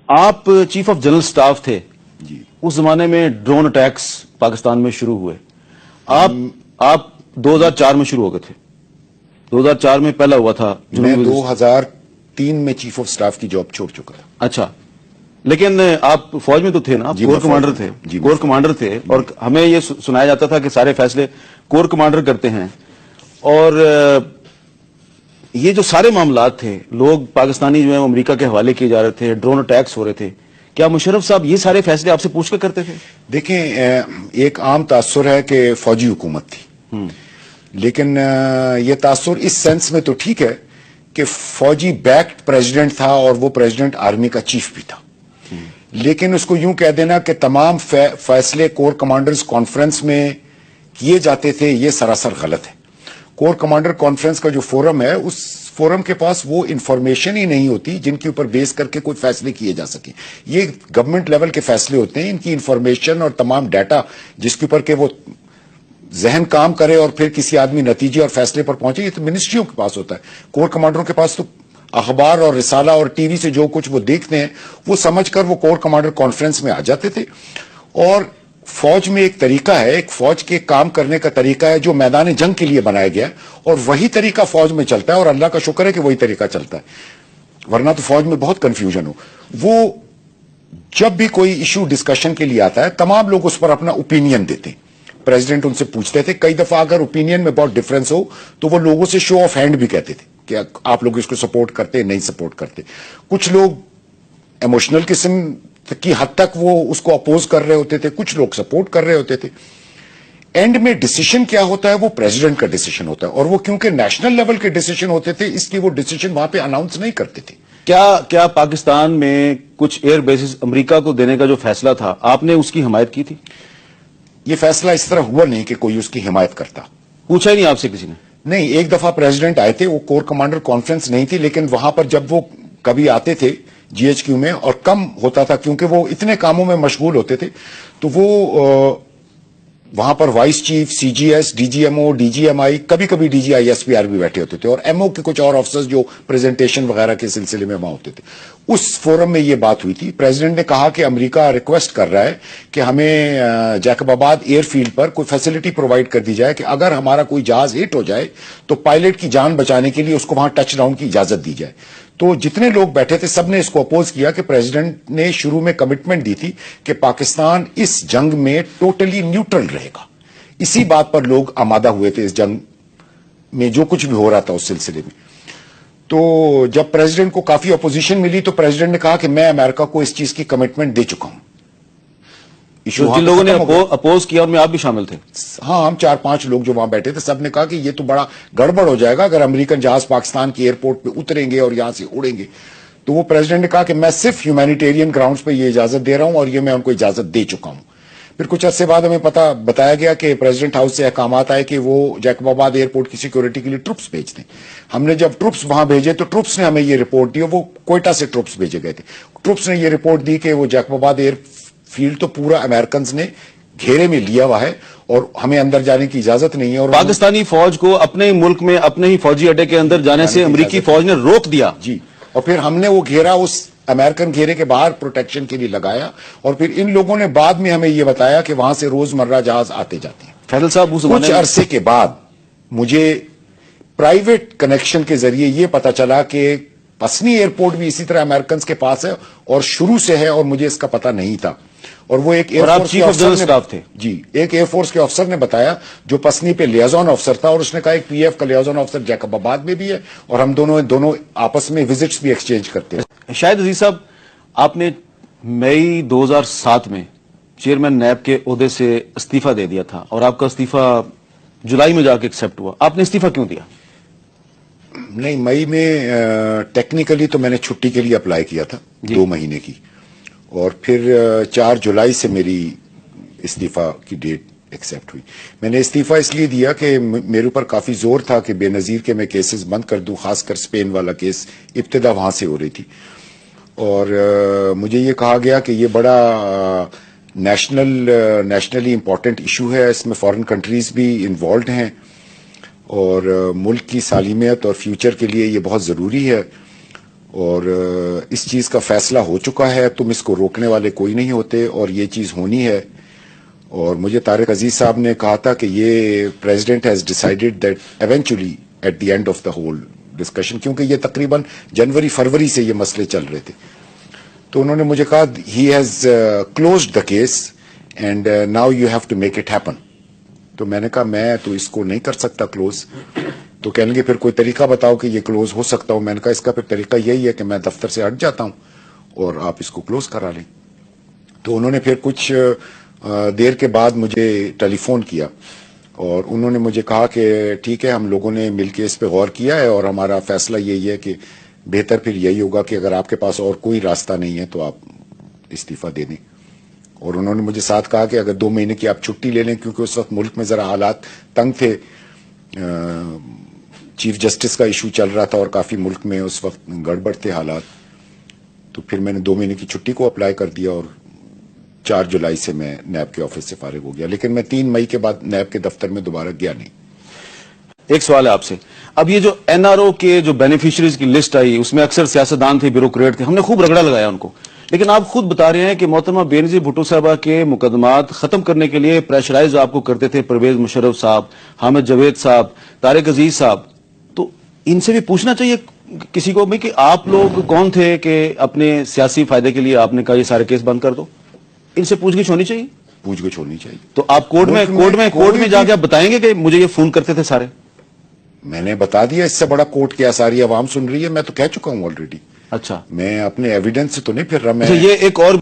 آپ chief of general staff تھے جی. اس زمانے میں ڈرون اٹیکس پاکستان میں شروع ہوئے. آپ 2004 میں شروع ہو گئے تھے. 2004 میں پہلا ہوا تھا. میں 2003 میں چیف آف سٹاف کی جاب چھوڑ چکا تھا. اچھا, لیکن آپ فوج میں تو تھے نا, آپ کور کمانڈر تھے. کور کمانڈر تھے اور ہمیں یہ سنایا جاتا تھا کہ سارے فیصلے کور کمانڈر کرتے ہیں. اور یہ جو سارے معاملات تھے, لوگ پاکستانی جو ہیں امریکہ کے حوالے کیے جا رہے تھے, ڈرون اٹیکس ہو رہے تھے, کیا مشرف صاحب یہ سارے فیصلے آپ سے پوچھ کے کرتے تھے؟ دیکھیں, ایک عام تاثر ہے کہ فوجی حکومت تھی, لیکن یہ تاثر اس سینس میں تو ٹھیک ہے کہ فوجی بیکڈ پریزیڈنٹ تھا اور وہ پریزیڈنٹ آرمی کا چیف بھی تھا. لیکن اس کو یوں کہہ دینا کہ تمام فیصلے کور کمانڈرز کانفرنس میں کیے جاتے تھے, یہ سراسر غلط ہے. کور کمانڈر کانفرنس کا جو فورم ہے, اس فورم کے پاس وہ انفارمیشن ہی نہیں ہوتی جن کے اوپر بیس کر کے کوئی فیصلے کیے جا سکیں. یہ گورنمنٹ لیول کے فیصلے ہوتے ہیں, ان کی انفارمیشن اور تمام ڈیٹا جس کے اوپر کہ وہ ذہن کام کرے اور پھر کسی آدمی نتیجے اور فیصلے پر پہنچے, یہ تو منسٹریوں کے پاس ہوتا ہے. کور کمانڈروں کے پاس تو اخبار اور رسالہ اور ٹی وی سے جو کچھ وہ دیکھتے ہیں وہ سمجھ کر وہ کور کمانڈر کانفرنس میں آ جاتے تھے. اور فوج میں ایک طریقہ ہے, ایک فوج کے کام کرنے کا طریقہ ہے جو میدان جنگ کے لیے بنایا گیا ہے, اور وہی طریقہ فوج میں چلتا ہے, اور اللہ کا شکر ہے کہ وہی طریقہ چلتا ہے, ورنہ تو فوج میں بہت کنفیوژن ہو. وہ جب بھی کوئی ایشو ڈسکشن کے لیے آتا ہے تمام لوگ اس پر اپنا اوپینین دیتے ہیں. پریزیڈنٹ ان سے پوچھتے تھے, کئی دفعہ اگر اوپینین میں بہت ڈفرنس ہو تو وہ لوگوں سے شو آف ہینڈ بھی کہتے تھے کہ آپ لوگ اس کو سپورٹ کرتے نہیں سپورٹ کرتے. کچھ لوگ ایموشنل قسم کی حد تک وہ اس کو اپوز کر رہے ہوتے تھے, کچھ لوگ سپورٹ کر رہے ہوتے تھے. اینڈ میں ڈیسیشن کیا ہوتا ہے, وہ پریزیڈنٹ کا ڈیسیشن ہوتا ہے, اور وہ کیونکہ نیشنل لیول کے ڈیسیشن ہوتے تھے اس لیے وہ ڈیسیشن وہاں پہ اناؤنس نہیں کرتے تھے. کیا پاکستان میں کچھ ایئر بیسز امریکہ کو دینے کا جو فیصلہ تھا آپ نے اس کی حمایت کی تھی؟ یہ فیصلہ اس طرح ہوا نہیں کہ کوئی اس کی حمایت کرتا. پوچھا ہی نہیں آپ سے کسی نے؟ نہیں, ایک دفعہ پریزیڈنٹ آئے تھے, وہ کور کمانڈر کانفرنس نہیں تھی, لیکن وہاں پر جب وہ کبھی آتے تھے جی ایچ کیو میں, اور کم ہوتا تھا کیونکہ وہ اتنے کاموں میں مشغول ہوتے تھے, تو وہ وہاں پر vice chief, C G S, D G M O, D G M I, کبھی کبھی D G I S P R بھی بیٹھے ہوتے تھے, اور ایم او کے کچھ اور افسرز جو پریزنٹیشن وغیرہ کے سلسلے میں وہاں ہوتے تھے. اس فورم میں یہ بات ہوئی تھی. پریزیڈنٹ نے کہا کہ امریکہ ریکویسٹ کر رہا ہے کہ ہمیں جیکب آباد ایئر فیلڈ پر کوئی فیسلٹی پرووائڈ کر دی جائے کہ اگر ہمارا کوئی جہاز ہٹ ہو جائے تو پائلٹ کی جان بچانے کے لیے اس کو وہاں ٹچ ڈاؤن کی اجازت دی جائے. تو جتنے لوگ بیٹھے تھے سب نے اس کو اپوز کیا کہ پریزیڈنٹ نے شروع میں کمٹمنٹ دی تھی کہ پاکستان اس جنگ میں ٹوٹلی نیوٹرل رہے گا. اسی بات پر لوگ آمادہ ہوئے تھے اس جنگ میں جو کچھ بھی ہو رہا تھا اس سلسلے میں. تو جب پریزیڈنٹ کو کافی اپوزیشن ملی تو پریزیڈنٹ نے کہا کہ میں امریکہ کو اس چیز کی کمٹمنٹ دے چکا ہوں. جن لوگوں نے اپوز کیا ان میں آپ بھی شامل تھے؟ ہاں, ہم 4-5 لوگ جو وہاں بیٹھے تھے سب نے کہا کہ یہ تو بڑا گڑبڑ ہو جائے گا اگر امریکن جہاز پاکستان کی ایئرپورٹ پہ اتریں گے اور یہاں سے اڑیں گے. تو وہ پریزیڈنٹ نے کہا کہ میں صرف ہیومینیٹیرین گراؤنڈز پہ یہ اجازت دے رہا ہوں, اور یہ میں ان کو اجازت دے چکا ہوں. پھر کچھ عرصے بعد ہمیں بتایا گیا کہ پریزیڈنٹ ہاؤس سے احکامات آئے کہ وہ جیکب آباد ایئرپورٹ کی سیکورٹی کے لیے ٹروپس بھیج دیں. ہم نے جب ٹروپس وہاں بھیجے تو ٹروپس نے ہمیں یہ رپورٹ دی, وہ کوئٹہ سے ٹروپس بھیجے گئے تھے. ٹروپس نے یہ رپورٹ دی کہ وہ جیکب آباد ایئر فیلڈ تو پورا امریکنز نے گھیرے میں لیا ہوا ہے اور ہمیں اندر جانے کی اجازت نہیں ہے. اور پاکستانی فوج کو اپنے ملک میں اپنے ہی فوجی اڈے کے اندر جانے سے امریکی فوج نے روک دیا. جی, اور پھر ہم نے وہ گھیرا اس امریکن گھیرے کے باہر پروٹیکشن کے لیے لگایا, اور پھر ان لوگوں نے بعد میں ہمیں یہ بتایا کہ وہاں سے روزمرہ جہاز آتے جاتے ہیں. فیصل صاحب, کچھ عرصے کے بعد مجھے پرائیویٹ کنیکشن کے ذریعے یہ پتا چلا کہ پسنی ایئرپورٹ بھی اسی طرح امریکنز کے پاس ہے اور شروع سے ہے, اور مجھے اس کا پتا نہیں تھا. اور وہ ایک ایئر فورس کے افسر تھے. جی, ایک ایئر فورس کے افسر نے بتایا جو پسنی پہ لیازون افسر تھا, اور اس نے کہا ایک پی ایف کا لیازون افسر جیکب آباد میں بھی ہے, اور ہم دونوں آپس میں وزٹس بھی ایکسچینج کرتے ہیں. شاہد عزیز صاحب, آپ نے مئی 2007 میں چیئرمین نیب کے عہدے سے استعفیٰ دے دیا تھا, اور آپ کا استعفیٰ جولائی میں جا کے ایکسپٹ ہوا. آپ نے استعفیٰ کیوں دیا؟ نہیں, مئی میں ٹیکنیکلی تو میں نے چھٹی کے لیے اپلائی کیا تھا 2 مہینے کی, اور پھر 4 جولائی سے میری استعفیٰ کی ڈیٹ ایکسپٹ ہوئی. میں نے استعفیٰ اس لیے دیا کہ میرے اوپر کافی زور تھا کہ بے نظیر کے میں کیسز بند کر دوں, خاص کر اسپین والا کیس ابتدا وہاں سے ہو رہی تھی, اور مجھے یہ کہا گیا کہ یہ بڑا نیشنلی امپورٹنٹ ایشو ہے, اس میں فارن کنٹریز بھی انوالوڈ ہیں, اور ملک کی سالمیت اور فیوچر کے لیے یہ بہت ضروری ہے, اور اس چیز کا فیصلہ ہو چکا ہے, تم اس کو روکنے والے کوئی نہیں ہوتے, اور یہ چیز ہونی ہے. اور مجھے طارق عزیز صاحب نے کہا تھا کہ یہ president has decided that eventually at the end of the whole discussion, کیونکہ یہ تقریباً جنوری فروری سے یہ مسئلے چل رہے تھے, تو انہوں نے مجھے کہا he has closed the case and now you have to make it happen. تو میں نے کہا میں تو اس کو نہیں کر سکتا کلوز. تو کہنے لگے پھر کوئی طریقہ بتاؤ کہ یہ کلوز ہو سکتا ہو. میں نے کہا اس کا پھر طریقہ یہی ہے کہ میں دفتر سے ہٹ جاتا ہوں اور آپ اس کو کلوز کرا لیں. تو انہوں نے پھر کچھ دیر کے بعد مجھے ٹیلی فون کیا اور انہوں نے مجھے کہا کہ ٹھیک ہے, ہم لوگوں نے مل کے اس پہ غور کیا ہے اور ہمارا فیصلہ یہی ہے کہ بہتر پھر یہی ہوگا کہ اگر آپ کے پاس اور کوئی راستہ نہیں ہے تو آپ استعفیٰ دے دیں. اور انہوں نے مجھے ساتھ کہا کہ اگر 2 مہینے کی آپ چھٹی لے لیں, کیونکہ اس وقت ملک میں ذرا حالات تنگ تھے, چیف جسٹس کا ایشو چل رہا تھا اور کافی ملک میں اس وقت گڑبڑ تھے حالات. تو پھر میں نے 2 مہینے کی چھٹی کو اپلائی کر دیا اور 4 جولائی سے میں نیب کے آفس سے فارغ ہو گیا. لیکن میں 3 مئی کے بعد نیب کے دفتر میں دوبارہ گیا نہیں. ایک سوال ہے آپ سے, اب یہ جو این آر او کے جو بینیفیشریز کی لسٹ آئی اس میں اکثر سیاستدان تھے, بیوروکریٹ تھے, ہم نے خوب رگڑا لگایا ان کو, لیکن آپ خود بتا رہے ہیں کہ محترمہ بینظیر بھٹو صاحبہ کے مقدمات ختم کرنے کے لیے پریشرائز آپ کو کرتے تھے پرویز مشرف صاحب, حامد جاوید صاحب, طارق عزیز صاحب. تو ان سے بھی پوچھنا چاہیے کسی کو بھی کہ آپ لوگ کون تھے کہ اپنے سیاسی فائدے کے لیے آپ نے کہا یہ سارے کیس بند کر دو. ان سے پوچھ گچھ ہونی چاہیے, پوچھ گچھ ہونی چاہیے. تو آپ کورٹ میں جا کے آپ بتائیں گے کہ مجھے یہ فون کرتے تھے سارے؟ میں نے بتا دیا, اس سے بڑا کوٹ کیا, ساری عوام سن رہی ہے, میں تو کہہ چکا ہوں آلریڈی. اچھا, میں اپنے ایویڈنس سے تو نہیں پھر رہا. میں یہ ایک اور